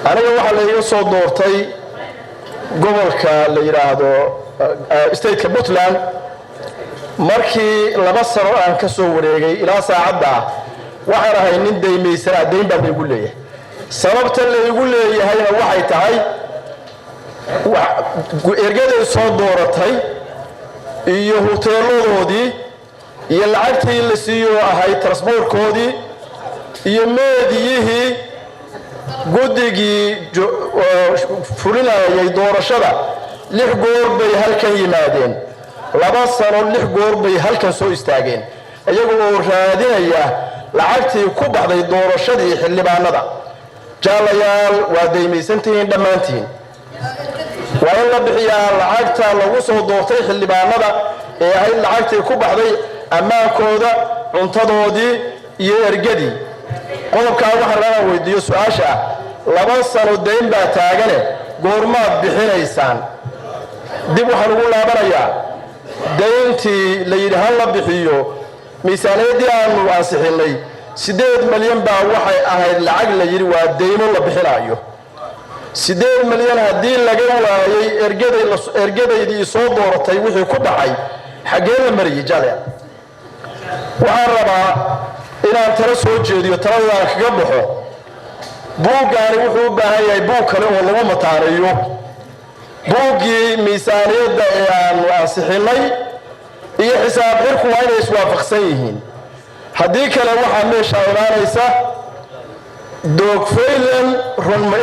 aniga waxa la iga soo doortay gobolka la yiraahdo state-ka Puntland markii 2 sano aan ka soo wareegay ilaa saacada waxaan ahay nin deemaysan deyn baa igu leeyahay sababta la igu leeyahay waxay tahay ergaday soo dooratay iyo hoteeladoodii iyo lacagtii la siiyo ahay transportkoodii iyo meediyihii guddigii fulinayay doorashada 6 goor bay halkan yimaadeen 2 sano 6 goor bay halkan soo istaageen iyagoo raadinaya lacagtii ku baxday doorashadii xildhibaanada jaalayaal waa deemaysantiin dhamaantiin waa in la bixiyaa lacagta lagu soo doortay xildhibaanada ee ay lacagtii ku baxday ammaankooda cuntadoodii iyo ergadii qodobka waxaan la weydiiyo su'aasha 2 sano deyn baa taagane goormaad bixinaysaan dib waxaan ugu laabanayaa deyntii la yiraahdo la bixiyo miisaaniyadii aanu ansixinay 8 milyan baa waxay ahayd lacag la yiri waa deymo la bixinayo 8 milyan hadii laga waayay ergadeydii soo dooratay wixii ku dhacay xagee la mariyay jale waxaan rabaa inaan tala soo jeediyo talada kaga baxo buugaani wuxuu u baahan yahay buug kale oo lagu mataareeyo buugii miisaaniyadda ee aanu ansixinay iyo xisaab xirku waa inay iswaafaqsan yihiin haddii kale waxaa meesha imaanaysa doog faylan run ma